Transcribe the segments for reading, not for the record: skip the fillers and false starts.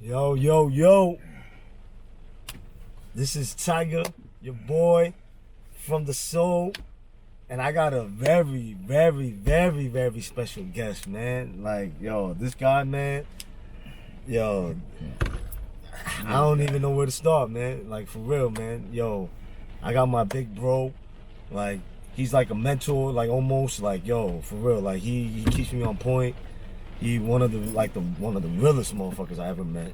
Yo, yo, yo. This is Tiger, your boy from the soul. And I got a very, very, very, very special guest, man. Like, yo, this guy, man, yo, I don't even know where to start, man. Like, for real, man. Yo, I got my big bro. Like, he's like a mentor, like almost like, yo, for real. Like, he keeps me on point. He one of the realest motherfuckers I ever met.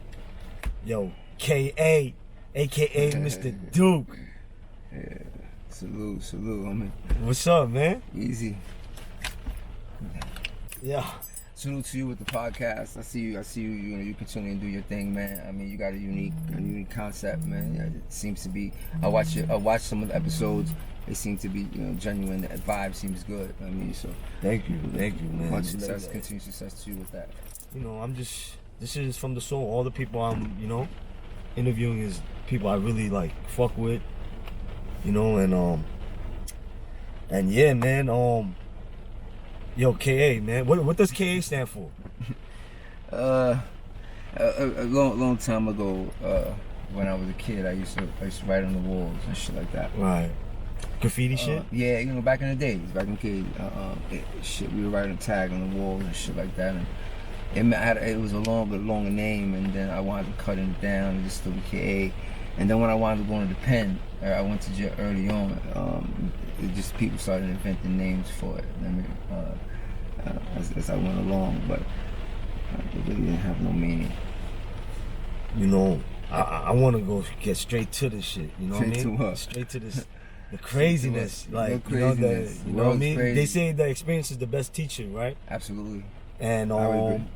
Yo, K.A., a.k.a. Mr. Duke. Yeah. Salute, homie. What's up, man? Easy. Yeah. Salute to you with the podcast. I see you. You continue to do your thing, man. I mean, you got a unique concept, man. Yeah, it seems to be. I watch some of the episodes. They seem to be, genuine. The vibe seems good. I mean, so. Thank you, man. Much success, continued success to you with that. This is from the soul. All the people I'm, interviewing is people I really like fuck with, and yeah, man. Yo, K.A., man. What does K.A. stand for? A long time ago, when I was a kid, I used to write on the walls and shit like that. Right. Graffiti shit? Yeah, back in the days, back in the kids, shit, we were writing a tag on the walls and shit like that. And it was a longer name, and then I wanted to cut it down and just still be K.A. And then when I wanted to go into the pen, I went to jail early on. It just people started inventing names for it. I mean, as I went along, but it really didn't have no meaning. I want to get straight to this shit. You know what I mean? To what? Straight to this. The craziness, no craziness. You know what I mean? Crazy. They say the experience is the best teacher, right? Absolutely. And I would agree.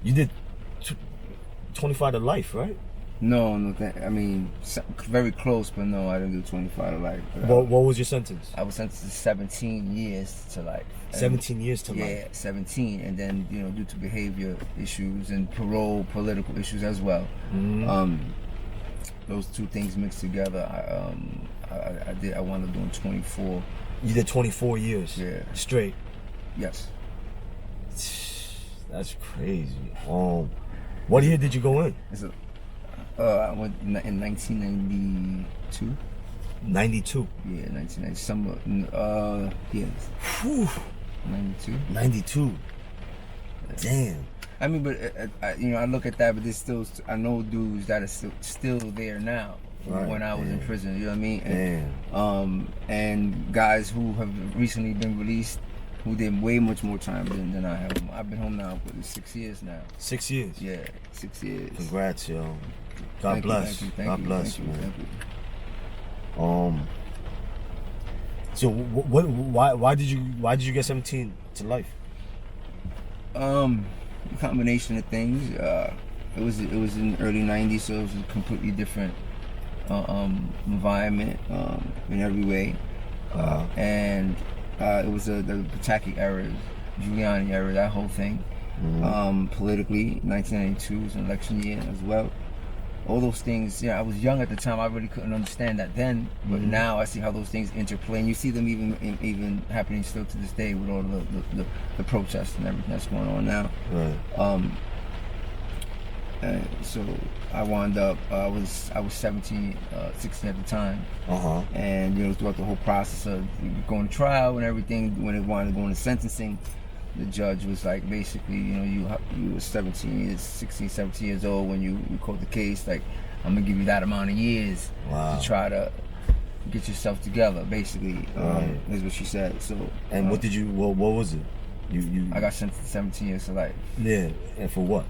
You did 25 to life, right? No, I mean, very close, but no, I didn't do 25 to life. What was your sentence? I was sentenced to 17 years to life. 17 years to life? Yeah, 17. And then, due to behavior issues and parole, political issues as well. Mm-hmm. Those two things mixed together, I wound up doing 24. You did 24 years? Yeah. Straight? Yes. That's crazy. What year did you go in? I went in 1992. 92? Yeah, 1990. Summer. Yes. Whew. 92. 92. Damn. I mean, but I look at that, but there's still, I know dudes that are still there now. Right. When I was in prison, you know what I mean? And, and guys who have recently been released, who did way much more time than I have. I've been home now for 6 years now. 6 years? Yeah, 6 years. Congrats, yo. God bless. God bless, man. So why did you get 17 to life? A combination of things. It was in the early '90s, so it was a completely different environment in every way, and it was the Pataki era, Giuliani era, that whole thing. Mm-hmm. Politically, 1992 was an election year as well. All those things, I was young at the time. I really couldn't understand that then, but now I see how those things interplay, and you see them even happening still to this day with all the protests and everything that's going on now. Right. So I wound up. I was 17, 16 at the time. And throughout the whole process of going to trial and everything, when it wanted to go into sentencing, the judge was like, basically, you were 16, 17 years old when you caught the case. Like, I'm gonna give you that amount of years to try to get yourself together. Basically, is what she said. So, and what did you? What was it? You? I got sentenced to 17 years to life. Yeah, and for what?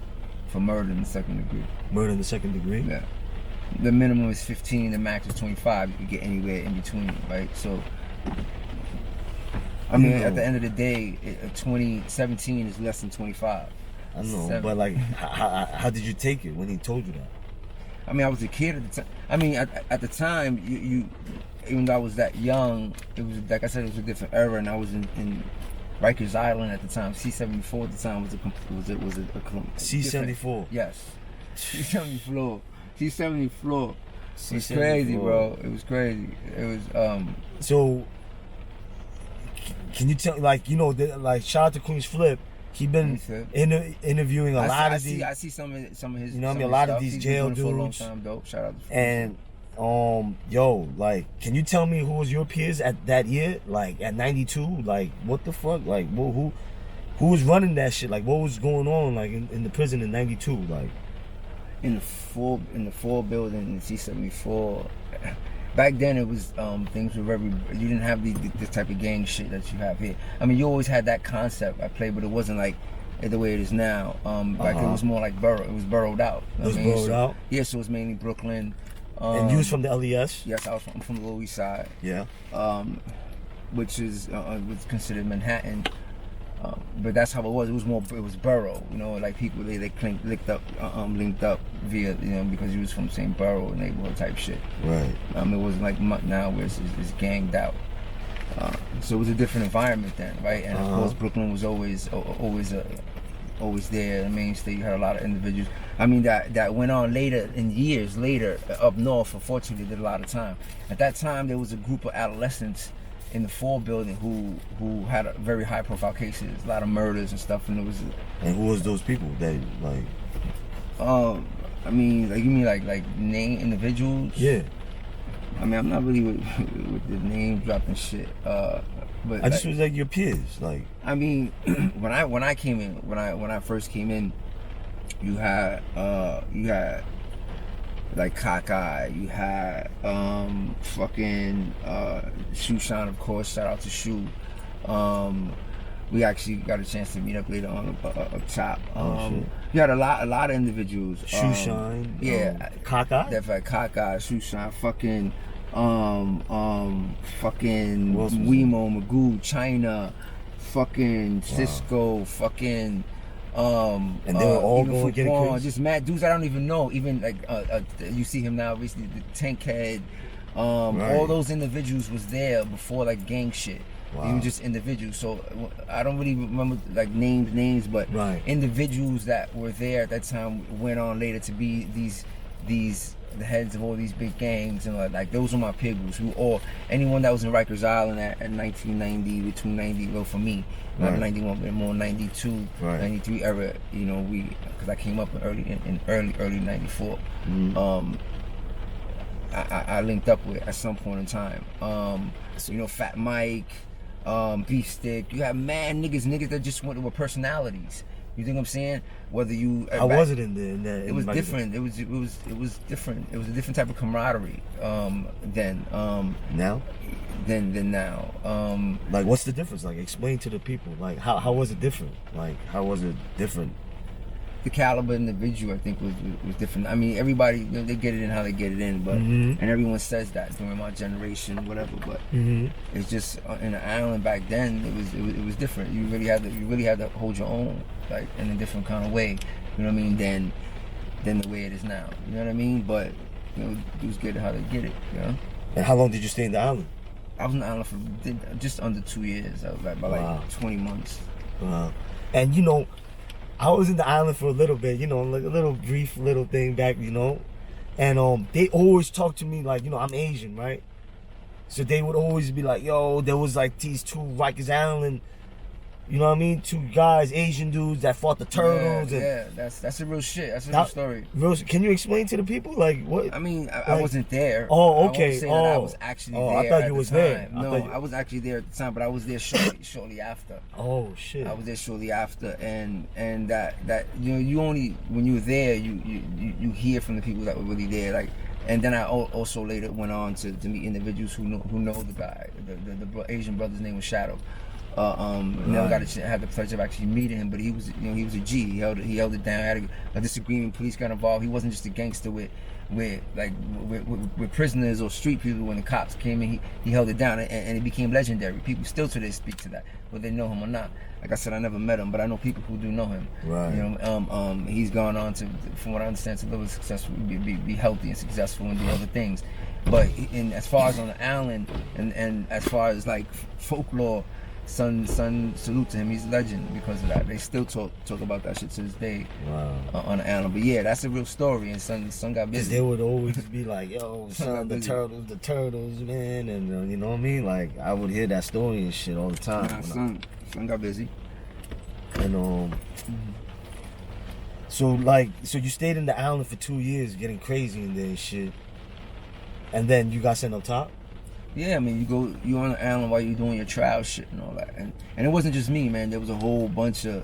For murder in the second degree. Murder in the second degree? Yeah. The minimum is 15, the max is 25. You could get anywhere in between, right? So, I mean, at the end of the day, 17 is less than 25. I know, but like, how did you take it when he told you that? I mean, I was a kid at the time. I mean, at the time, you even though I was that young, it was, like I said, it was a different era, and I was in Rikers Island at the time. C-74 at the time was a C-74? Yes. C-74. C-74. It was crazy, bro. It was crazy. It was, So, can you tell, like, like, shout out to Queen's Flip. he been interviewing a lot of these. I see some of his. You know what I mean? A lot of these jail dudes. For a long time, dope. Shout out to and yo, like, can you tell me who was your peers at that year? Like at 92? Like, what the fuck? Like, who was running that shit? Like, what was going on? Like in the prison in 92? Like in the four building in C-74. Back then, it was things were very. You didn't have this type of gang shit that you have here. I mean, you always had that concept I played, but it wasn't like the way it is now. Like it was more like borough. It was borough'd out. It was borough'd out. Yeah, so it was mainly Brooklyn. And you was from the LES? Yes, I'm from the Lower East Side. Yeah. Which is was considered Manhattan. But that's how it was. It was borough. You know, like people they linked up via because you was from the same borough neighborhood type shit. Right. It wasn't like now where it's ganged out. So it was a different environment then, right? And of course Brooklyn was always there, the mainstay. You had a lot of individuals. I mean that went on later, in years later, up north. Unfortunately, did a lot of time. At that time, there was a group of adolescents in the 4 building who had a very high profile cases, a lot of murders and stuff. And it was. And who was those people that like? I mean, like you mean like name individuals? Yeah. I mean, I'm not really with the name dropping shit. But I just was like your peers, like. I mean, when I came in, when I first came in, you had like Cockeye, you had fucking Shoeshine, of course. Shout out to Shoe. We actually got a chance to meet up later on up top. You had a lot of individuals. Shoeshine, yeah, Cockeye. Definitely Cockeye, Shoeshine, fucking Wemo, Magoo, China, fucking Cisco, fucking and they were all going getting crazy. Just mad dudes I don't even know. Even like you see him now recently, the Tank Head. All those individuals was there before like gang shit. Wow. Even just individuals. So I don't really remember like names, but individuals that were there at that time went on later to be the heads of all these big gangs, and like those were my peer groups. Anyone that was in Rikers Island at 1990, between 90, well for me, not 91, but more 92, 93 era. You know, because I came up in early 94. I linked up with at some point in time. So, Fat Mike, Beef Stick. You have mad niggas that just went with personalities. You think what I'm saying? Whether you, I wasn't in there. It was different. It was different. It was a different type of camaraderie then. Now? Than now. Like, what's the difference? Like, explain to the people. Like, how was it different? Like, how was it different? The caliber individual, I think, was different. I mean, everybody, they get it in how they get it in, but and everyone says that during my generation, whatever. But it's just in the island back then, it was different. You really had to hold your own, like in a different kind of way. You know what I mean? Than the way it is now. You know what I mean? But dudes get it how they get it. You know. And how long did you stay in the island? I was in the island for just under 2 years. I was like like 20 months. Wow. And I was in the island for a little bit, like a little brief little thing back, and they always talk to me like, I'm Asian, right? So they would always be like, yo, there was like these 2 Rikers Island, you know what I mean? 2 guys, Asian dudes that fought the turtles. Yeah, that's a real shit. That's a real story. Can you explain to the people like what? I mean, I wasn't there. Oh, okay. I won't say that I was actually there. I thought you was there. No, I was actually there at the time, but I was there shortly after. Oh shit. I was there shortly after, and that you only when you were there you hear from the people that were really there, like. And then I also later went on to meet individuals who know the guy. The Asian brother's name was Shadow. Never got to have the pleasure of actually meeting him, but he was a G. He held it down. Had a disagreement. Police got involved. He wasn't just a gangster with prisoners or street people. When the cops came in, he held it down, and it became legendary. People still today speak to that, whether they know him or not. Like I said, I never met him, but I know people who do know him. Right. He's gone on to, from what I understand, to live a successful, be healthy and successful and do other things. But as far as on the island, and as far as like folklore. Son, salute to him. He's a legend because of that. They still talk about that shit to this day. Wow. On the island. But yeah, that's a real story. And son got busy. They would always be like, "Yo, son, the turtles, man," and you know what I mean. Like I would hear that story and shit all the time. Son got busy. And so you stayed in the island for 2 years, getting crazy in there and shit, and then you got sent up top. Yeah, I mean, you on the island while you're doing your trial shit and all that, and it wasn't just me, man. There was a whole bunch of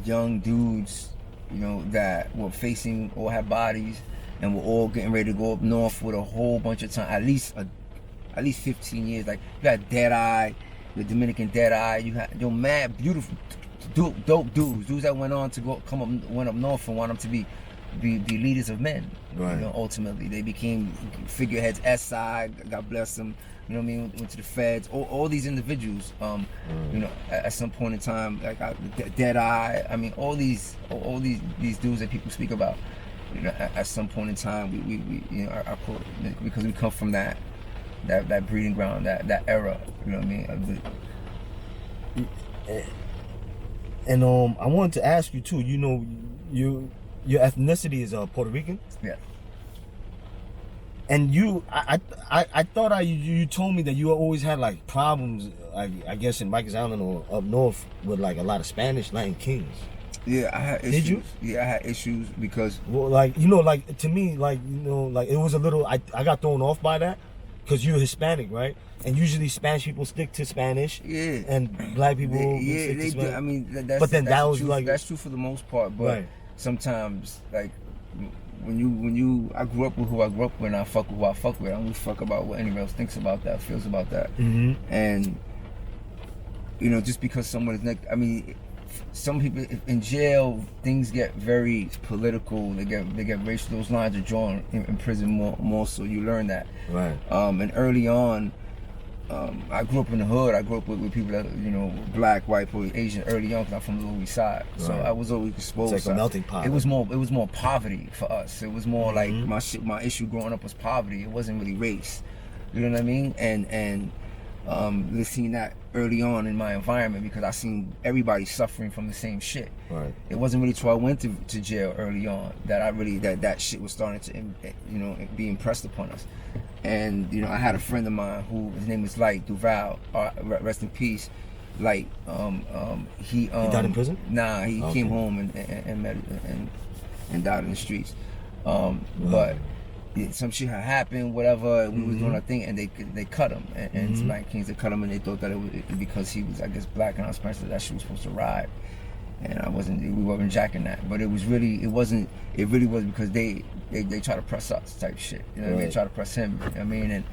young dudes, you know, that were facing or had bodies, and were all getting ready to go up north with a whole bunch of time, at least 15 years. Like, you got Dead Eye, the Dominican Dead Eye. You had mad beautiful, dope dudes that went on to went up north and want them to be leaders of men. Right. You know, ultimately they became figureheads. SI, God bless them. You know what I mean? Went to the feds. All these individuals. You know, at some point in time, like Dead Eye. I mean, all these dudes that people speak about. You know, at some point in time, we you know, because we come from that breeding ground, that era. You know what I mean? And I wanted to ask you too. You know, your ethnicity is Puerto Rican. Yeah. And I thought you told me that you always had like problems, I guess in Rikers Island or up north with like a lot of Spanish Latin kings. Yeah, I had issues. Did you? Yeah, I had issues because, well, like, you know, like to me, like, you know, like it was a little. I got thrown off by that because you're Hispanic, right? And usually Spanish people stick to Spanish. Yeah. And black people stick to Spanish. I mean, that's true for the most part, but right. Sometimes, like, I grew up with who I grew up with, and I fuck with who I fuck with. I don't give a fuck about what anyone else thinks about that, feels about that. Mm-hmm. And, you know, just because someone is I mean, some people in jail, things get very political. They get racial. Those lines are drawn in prison more so. You learn that. Right. And early on, I grew up in the hood. I grew up with people that, you know, black, white, Asian early on because I'm from the Lower East Side. Right. So I was always exposed. It's like a melting pot. It was more poverty for us. It was more mm-hmm. like my issue growing up was poverty. It wasn't really race. You know what I mean? And seeing that early on in my environment because I seen everybody suffering from the same shit. Right. It wasn't really till I went to jail early on that I really that shit was starting to, you know, be impressed upon us. And, you know, I had a friend of mine who, his name is Light Duval, rest in peace. Light, he died in prison? Nah, he okay. came home and died in the streets. But some shit had happened, whatever. We was doing our thing, and they cut him. And some Black Kings, they cut him, and they thought that it was because he was, I guess, black and Spanish, that shit was supposed to ride. And we wasn't jacking that. But it really was because they try to press us type shit. You know what I mean? They try to press him. You know what I mean?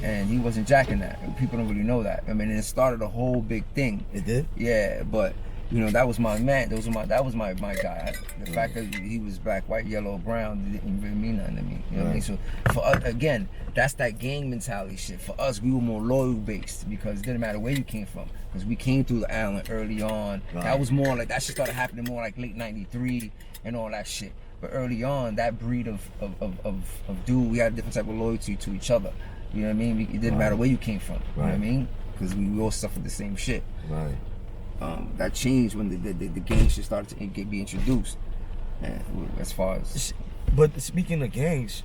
And he wasn't jacking that. And people don't really know that. I mean, it started a whole big thing. It did? Yeah, but you know, that was my man. That was my guy. The fact that he was black, white, yellow, brown didn't really mean nothing to me. You know what I mean? So for us, again, that's that gang mentality shit. For us, we were more loyal based because it didn't matter where you came from. Because we came through the island early on. Right. That was more like, that shit started happening more like late '93 and all that shit. But early on, that breed of dude, we had a different type of loyalty to each other. You know what I mean? It didn't matter where you came from. You know what I mean? Because we all suffered the same shit. Right. That changed when the gang shit started to be introduced. And as far as, but speaking of gangs,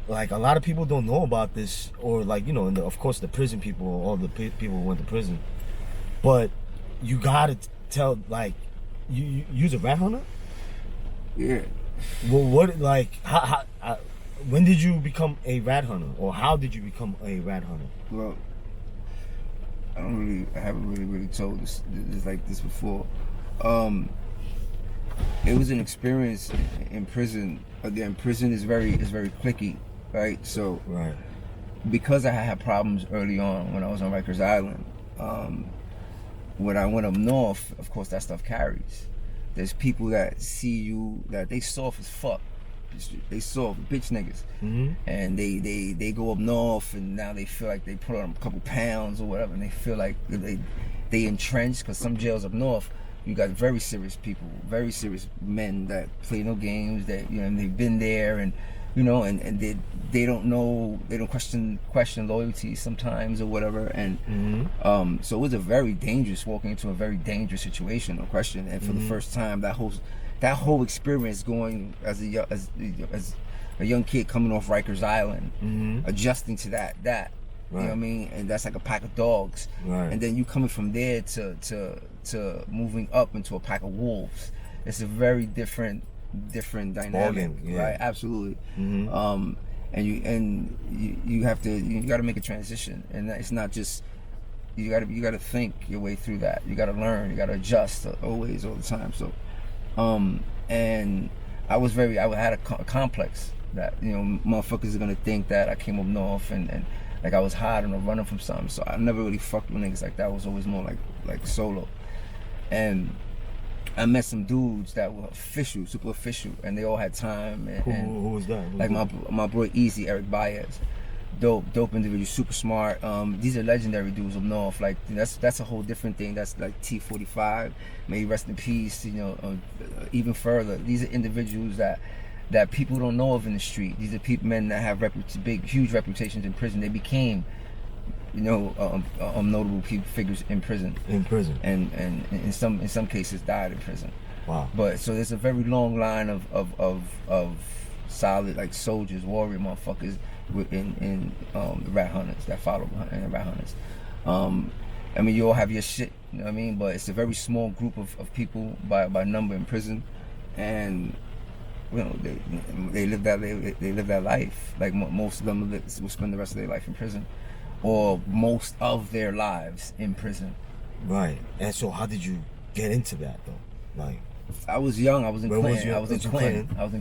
like a lot of people don't know about this, or like, you know, of course the prison people, all the people who went to prison. But you gotta tell, like, you's a rat hunter. Yeah. Well, what, like, how when did you become a rat hunter, or how did you become a rat hunter? Well, I haven't really told this like this before. It was an experience in prison. Again, prison is very cliquey, right? So because I had problems early on when I was on Rikers Island, when I went up north, of course that stuff carries. There's people that see you that they soft as fuck. They soft bitch niggas, and they go up north, and now they feel like they put on a couple pounds or whatever, and they feel like they entrenched. Because some jails up north, you got very serious people, very serious men that play no games, that, you know, and they've been there, and you know, and they don't know, they don't question loyalty sometimes or whatever, and so it was a very dangerous, walking into a very dangerous situation, no question. And for the first time, that whole experience, going as a young kid coming off Rikers Island, adjusting to that, You know what I mean? And that's like a pack of dogs. Right. And then you coming from there to moving up into a pack of wolves. It's a very different dynamic, right? Absolutely. And you have to, you got to make a transition, and it's not just, you got to think your way through that. You got to learn, you got to adjust always, all the time. So and I had a complex that, you know, motherfuckers are gonna think that I came up north and like I was hiding or running from something. So I never really fucked with niggas like that. I was always more like solo. And I met some dudes that were super official, and they all had time. And who was that? Like my boy Easy, Eric Baez. Dope individual, super smart. These are legendary dudes up north. Like that's a whole different thing. That's like T45. May he rest in peace. You know, even further, these are individuals that people don't know of in the street. These are men that have huge reputations in prison. They became, you know, notable figures in prison. And in some cases died in prison. Wow. But so there's a very long line of solid, like, soldiers, warrior motherfuckers in the rat hunters that follow behind the rat hunters. I mean, you all have your shit, you know what I mean? But it's a very small group of people by number in prison, and you know they live that life. Like most of them will spend the rest of their life in prison, or most of their lives in prison. Right. And so, how did you get into that though? Like, I was young. I was in Clinton. I was in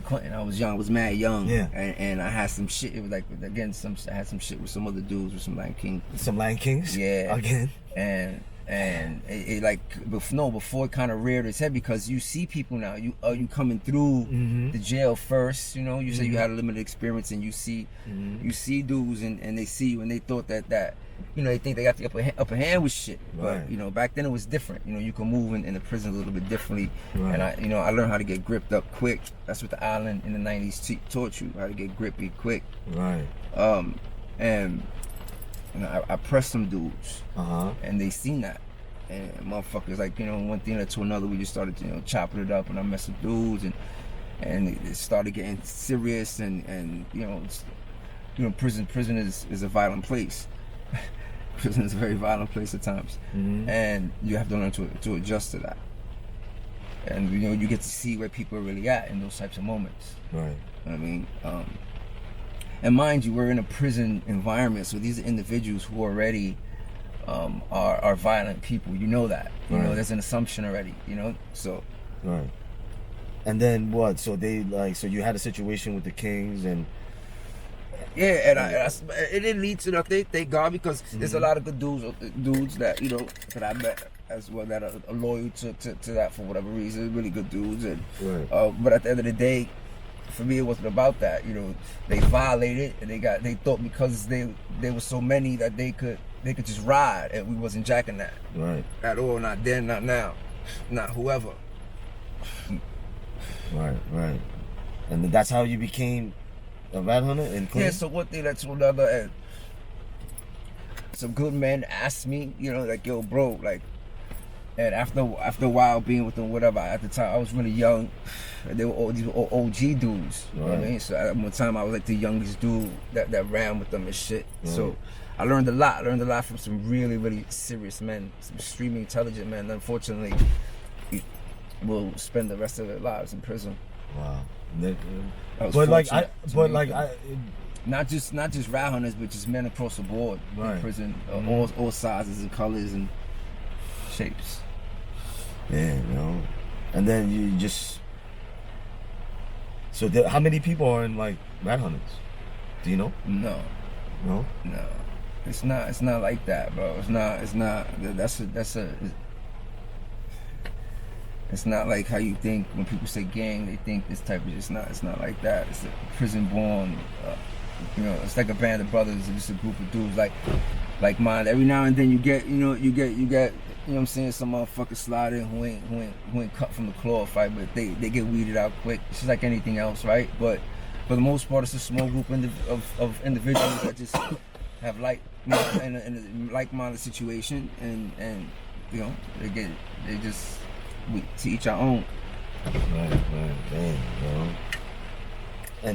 Clinton. I was young. I was mad young. Yeah. And I had some shit. It was like, again, I had some shit with some other dudes, with some Lion Kings. Some Lion Kings? Yeah. Again. And it like, before it kind of reared its head, because you see people now. You coming through the jail first. You know, you say you had a limited experience, and you see dudes, and they see you, and they thought that. You know, they think they got the upper hand with shit. Right. But, you know, back then it was different. You know, you can move in the prison a little bit differently. Right. And I learned how to get gripped up quick. That's what the island in the 90s taught you, how to get grippy quick. Right. And, you know, I pressed some dudes. And they seen that. And motherfuckers, like, you know, one thing to another, we just started, you know, chopping it up, and I met some dudes, and it started getting serious, and you know, prison is a violent place. Prison is a very violent place at times, and you have to learn to adjust to that. And you know, you get to see where people are really at in those types of moments. Right. I mean, and mind you, we're in a prison environment, so these are individuals who already are violent people. You know that. You know, there's an assumption already. You know, so. Right. And then what? So so you had a situation with the Kings and. Yeah, and it didn't lead to nothing, thank God, because there's a lot of good dudes that, you know, that I met as well that are loyal to that for whatever reason. Really good dudes, and but at the end of the day, for me, it wasn't about that. You know, they violated, and they thought because they were so many that they could just ride, and we wasn't jacking that at all. Not then, not now, not whoever. Right. And that's how you became a rat hunter in Clinton? Yeah, so one thing led to another, and some good men asked me, you know, like, yo, bro, like, and after a while being with them, whatever, at the time I was really young, and these were all OG dudes, you know what I mean? So at one time I was like the youngest dude that ran with them and shit. So I learned a lot from some really, really serious men, some extremely intelligent men. Unfortunately, will spend the rest of their lives in prison. Wow. But not just rat hunters, but just men across the board in prison, all sizes and colors and shapes. Yeah, you know. And then you just. So how many people are in like rat hunters? Do you know? No. It's not like that, bro. It's not. It's not like how you think when people say gang, they think this type of. It's not like that. It's a prison born. You know, it's like a band of brothers. It's just a group of dudes like mine. Every now and then you get. You know what I'm saying? Some motherfuckers slide in who ain't cut from the cloth, right? But they get weeded out quick. It's just like anything else, right? But for the most part, it's a small group of individuals that just have in a like-minded situation, and you know they just. To each our own. Right, damn,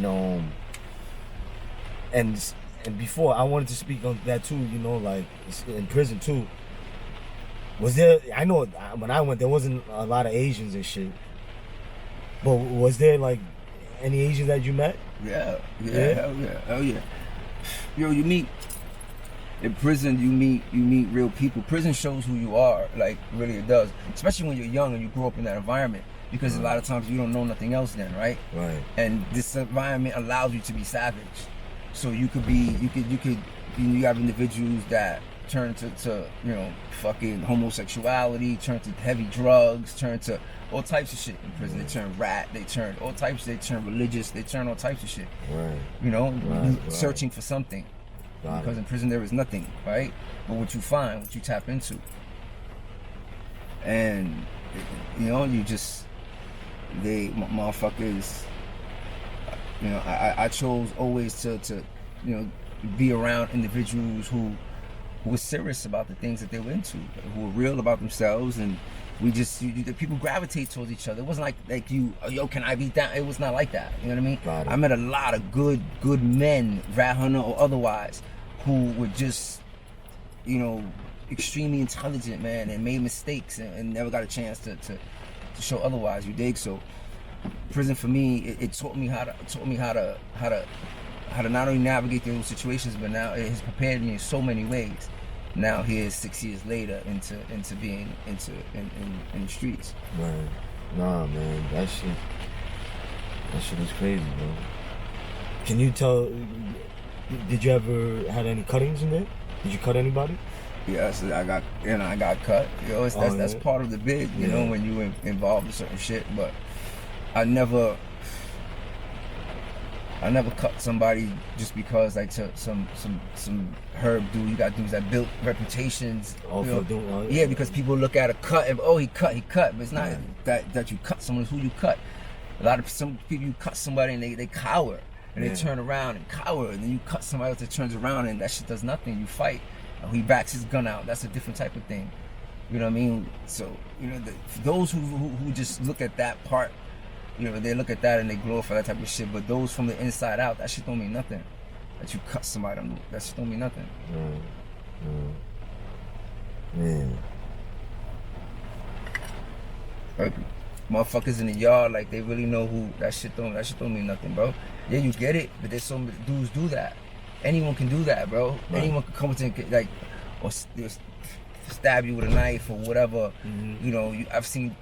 bro. And and before I wanted to speak on that too. You know, like in prison too. Was there? I know when I went, there wasn't a lot of Asians and shit. But was there like any Asians that you met? Yeah. Hell yeah. Yo, you meet in prison. You meet real people. Prison shows who you are. Like really, it does. Especially when you're young and you grew up in that environment. Because a lot of times you don't know nothing else then, right? Right. And this environment allows you to be savage. So you have individuals that turn to fucking homosexuality, turn to heavy drugs, turn to all types of shit in prison. They turn rat, they turn all types, they turn religious, they turn all types of shit. Right. Searching for something. Because in prison there is nothing, right? But what you find, what you tap into. And you just motherfuckers, I chose always to be around individuals who were serious about the things that they were into, who were real about themselves, and we just people gravitate towards each other. It wasn't like you, yo, can I be down? It was not like that. You know what I mean? Got it. I met a lot of good men, rat hunter or otherwise, who were just extremely intelligent, man, and made mistakes and never got a chance to show otherwise. You dig? So prison for me, it taught me how to not only navigate those situations, but now it has prepared me in so many ways. Now here 6 years later into being in the streets. Right. Nah, man, that shit is crazy, bro. Can you tell? Did you ever had any cuttings in there? Did you cut anybody? Yes, I got cut. That's part of the bid, you know, when you involved in certain shit. But I never cut somebody just because like some herb dude. You got dudes that built reputations. Because people look at a cut and he cut. But it's not that you cut someone. It's who you cut. Some people, you cut somebody and they cower and they turn around and cower, and then you cut somebody else that turns around and that shit does nothing. You fight. He backs his gun out. That's a different type of thing. You know what I mean? So those who just look at that part, they look at that and they glorify that type of shit. But those from the inside out, that shit don't mean nothing. That you cut somebody, that shit don't mean nothing. Man. Like, motherfuckers in the yard, like they really know who that shit don't mean nothing, bro. Yeah, you get it, but there's some dudes do that. Anyone can do that, bro. Right. Anyone can come to or stab you with a knife or whatever. Mm-hmm. I've seen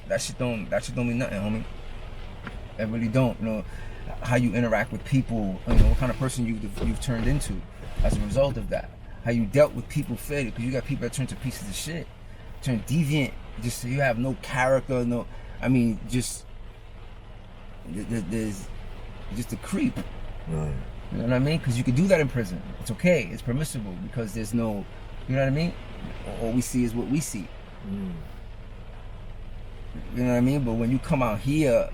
that shit don't mean nothing, homie. It really don't. How you interact with people, what kind of person you've turned into as a result of that. How you dealt with people fairly, because you got people that turn to pieces of shit, turn deviant. Just you have no character, there's just a creep. Right. You know what I mean? Because you can do that in prison. It's okay. It's permissible because there's no, you know what I mean? All we see is what we see. You know what I mean? But when you come out here,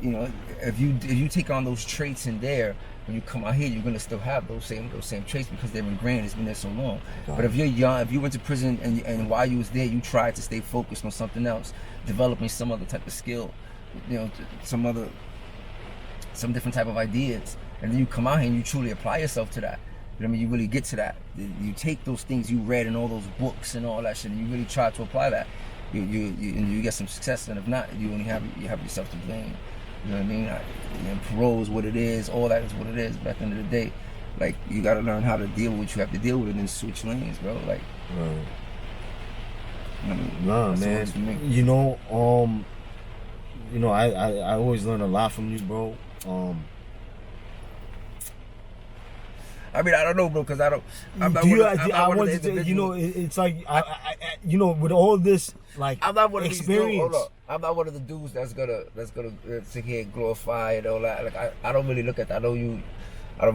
if you take on those traits in there, when you come out here, you're gonna still have those same traits because they're ingrained. It's been there so long. But if you're young, if you went to prison and while you was there, you tried to stay focused on something else, developing some other type of skill, some different type of ideas. And then you come out here and you truly apply yourself to that. You know what I mean? You really get to that. You take those things you read in all those books and all that shit, and you really try to apply that. You get some success, and if not, you have yourself to blame. You know what I mean? Parole is what it is. All that is what it is. But at the end of the day, like you got to learn how to deal with what you have to deal with, and then switch lanes, bro. Like, nah, man. I always learn a lot from you, bro. I don't know, bro, because I don't. It's like with all this, like, I'm not one of experience. These dudes, hold up. I'm not one of the dudes that's gonna sit here and glorify and all that. Like, I don't really look at that. I don't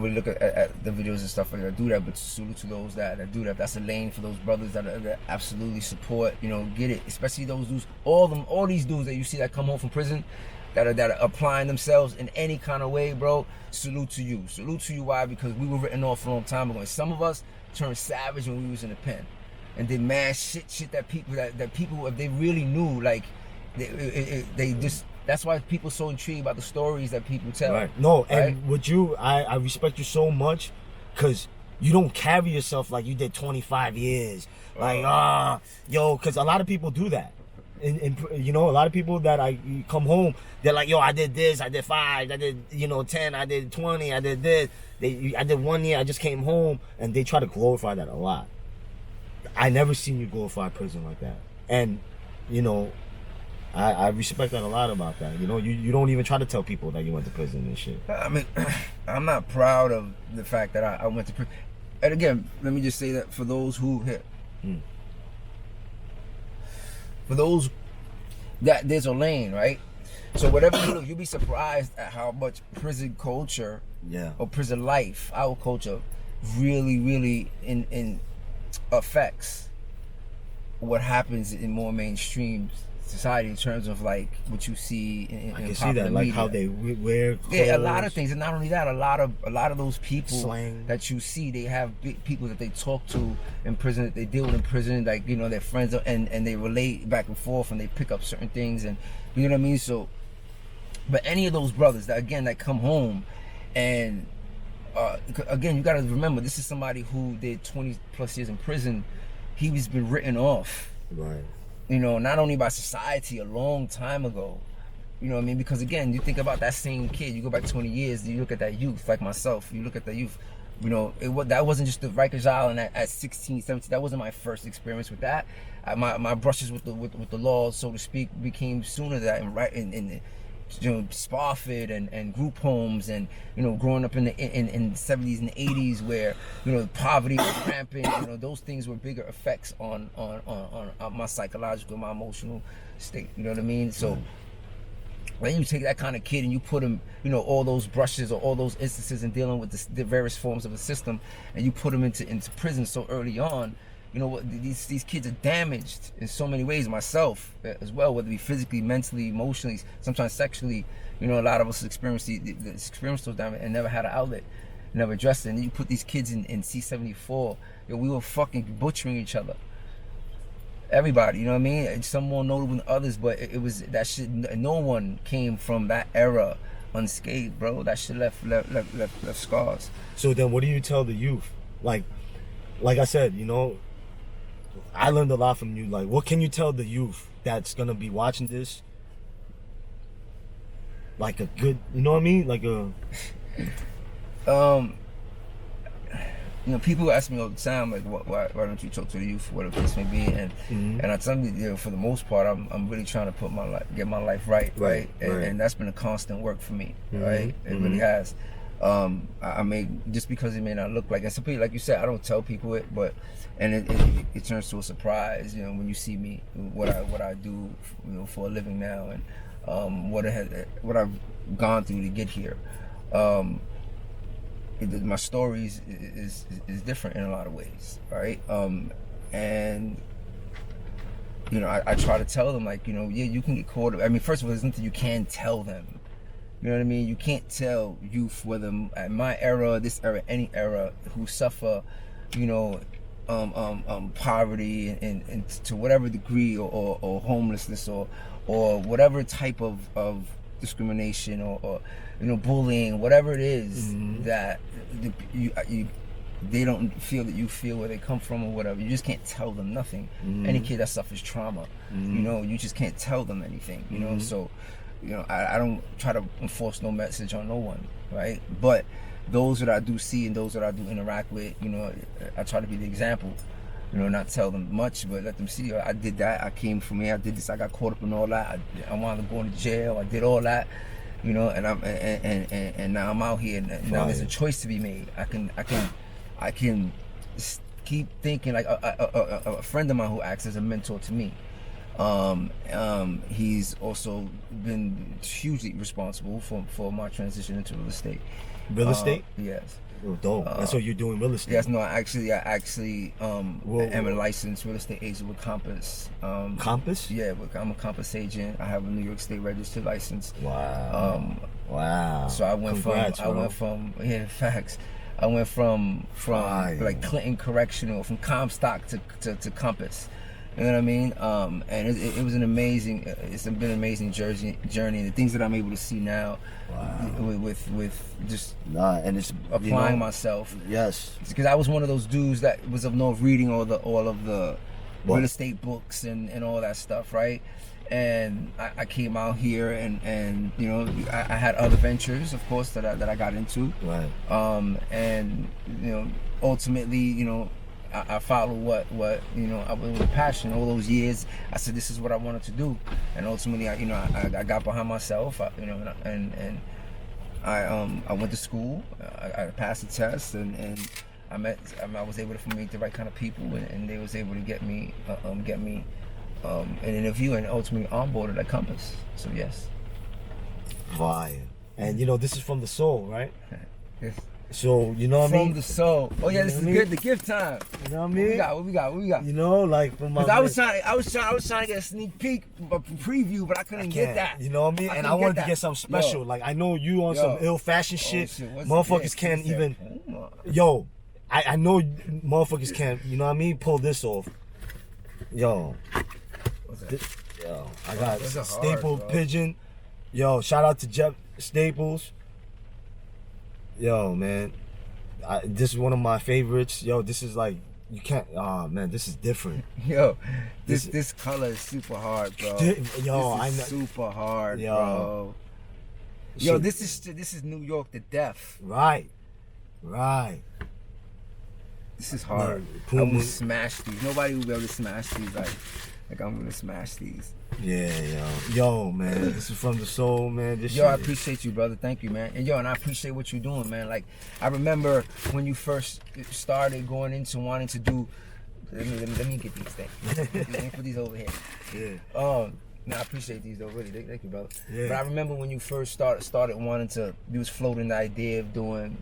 really look at the videos and stuff like that. Do that, but salute to those that do that. That's a lane for those brothers that absolutely support. Get it. Especially those dudes. All these dudes that you see that come home from prison, that are applying themselves in any kind of way, bro. Salute to you. Why? Because we were written off a long time ago. And some of us turned savage when we was in the pen, and did mad shit that people if they really knew, like they just. That's why people are so intrigued about the stories that people tell. Right. No, right? And with you, I respect you so much because you don't carry yourself like you did 25 years. Like, yo, because a lot of people do that. And you know, a lot of people that you come home, they're like, yo, I did this, I did 5, I did, 10, I did 20, I did this. I did 1 year, I just came home, and they try to glorify that a lot. I never seen you glorify prison like that. And, I respect that a lot about that. You don't even try to tell people that you went to prison and shit. I mean, I'm not proud of the fact that I went to prison. And again, let me just say that for those who for those that there's a lane, right? So whatever you look, you'll be surprised at how much prison culture or prison life, our culture, really, really in affects what happens in more mainstream society in terms of like what you see in I can see that, like media. how they wear clothes. Yeah, a lot of things, and not only that, a lot of those people Slang. that you see, they have people that they talk to in prison, that they deal with in prison, like their friends, and they relate back and forth, and they pick up certain things, and you know what I mean. So, but any of those brothers that come home, and again, you got to remember, this is somebody who did 20 plus years in prison. He's been written off, right? Not only by society a long time ago, you know what I mean? Because again, you think about that same kid, you go back 20 years, you look at that youth, like myself, you look at the youth, that wasn't just the Rikers Island at 16, 17, that wasn't my first experience with that. My brushes with the law, so to speak, became sooner than that, in Spofford and group homes, and growing up in the 70s and 80s where poverty was rampant. Those things were bigger effects on my psychological, my emotional state. You know what I mean? So when you take that kind of kid and you put him, all those brushes or all those instances in dealing with the various forms of the system, and you put him into prison so early on. These kids are damaged in so many ways, myself as well, whether it be physically, mentally, emotionally, sometimes sexually. A lot of us experienced those damage and never had an outlet, never addressed it. And then you put these kids in C-74, we were fucking butchering each other. Everybody, you know what I mean? Some more notable than others, but it was that shit. No one came from that era unscathed, bro. That shit left scars. So then what do you tell the youth? Like I said, I learned a lot from you. Like, what can you tell the youth that's gonna be watching this? Like a good, you know what I mean? Like a, people ask me all the time, like, why don't you talk to the youth, whatever the case may be, and I tell them, for the most part, I'm really trying to get my life right, and that's been a constant work for me, right? It really has. I may, just because it may not look like, and some people, like you said, I don't tell people it, but it turns to a surprise, when you see me, what I do, for a living now, and what I've gone through to get here. My stories is different in a lot of ways, right? And I try to tell them, like, you can get caught. I mean, first of all, there's nothing you can tell them. You know what I mean? You can't tell youth, whether at my era, this era, any era, who suffer, poverty and to whatever degree, or homelessness, or whatever type of discrimination, or bullying, whatever it is that they don't feel that you feel, where they come from or whatever. You just can't tell them nothing. Any kid that suffers trauma, you just can't tell them anything. So. I don't try to enforce no message on no one, right? But those that I do see and those that I do interact with, I try to be the example. Not tell them much, but let them see, I did that, I came from here, I did this, I got caught up in all that, I wound up going to jail, I did all that, and now I'm out here, and now there's a choice to be made. I can keep thinking, like a friend of mine who acts as a mentor to me. He's also been hugely responsible for my transition into real estate. Real estate? Yes. Oh, dope. That's what you're doing, real estate. Yes, no, I actually am a licensed real estate agent with Compass. Compass? Yeah, I'm a Compass agent. I have a New York State registered license. Wow. Wow. So I went Congrats, from facts. I went from like Clinton Correctional, from Comstock to Compass. You know what I mean? And it was an amazing, it's been an amazing journey. The things that I'm able to see now, with just and it's applying myself. Yes, because I was one of those dudes that was of no reading all of the real estate books and all that stuff, right? And I came out here and you know, I had other ventures, of course, that I got into, right? And you know, ultimately, you know, I followed what you know, I was with passion all those years. I said this is what I wanted to do, and ultimately, I got behind myself, you know, and I went to school. I passed the test, and I was able to meet the right kind of people, and they was able to get me an interview and ultimately onboarded at Compass. So yes. Fire. And you know, this is from the soul, right? Yes. So you know what I mean? From the soul. Oh yeah, this is good. The gift time. You know what I mean? What we got? You know, like from my. I was trying to get a sneak peek, a preview, but I couldn't get that. You know what I mean? And I wanted to get something special. Yo. Like I know you on some ill fashion shit. Shit. Motherfuckers can't even. Yo, I know motherfuckers can't. You know what I mean? Pull this off. Yo. Yo, I got staple pigeon. Yo, shout out to Jeff Staples. Yo, man, this is one of my favorites. Yo, this is like, you can't. Oh man, this is different. Yo, this color is super hard, bro. Yo, I know. Super hard, yo. Bro. Yo, this is New York to death. Right. This is hard. I will smash these. Nobody will be able to smash these like I'm gonna smash these. Yeah, yo, man, this is from the soul, man. I appreciate you, brother. Thank you, man. And I appreciate what you're doing, man. Like, I remember when you first started going into wanting to do. Let me get these things. Let me put these over here. Yeah. No, I appreciate these though, really. Thank you, brother. Yeah. But I remember when you first started wanting to. You was floating the idea of doing.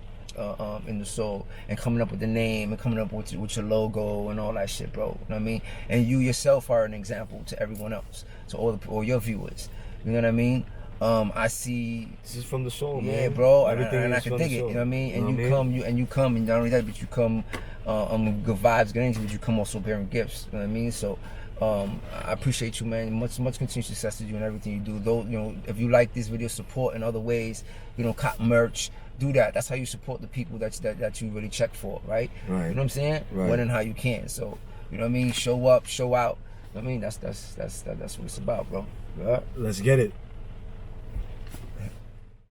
In the soul and coming up with the name and coming up with your logo and all that shit, bro. You know what I mean? And you yourself are an example to everyone else, to all your viewers. You know what I mean? I see. This is from the soul, man. Yeah, bro. Everything and I can dig it. You know what I mean? And you come, and not only that, but you come good vibes, good energy, but you come also bearing gifts. You know what I mean? So. I appreciate you, man. Much continued success to you and everything you do. Though, you know, if you like this video, support in other ways. You know, cop merch. Do that. That's how you support the people that you really check for, right? Right. You know what I'm saying? Right. When and how you can. So, you know what I mean? Show up, show out. You know what I mean? That's what it's about, bro. Let's get it.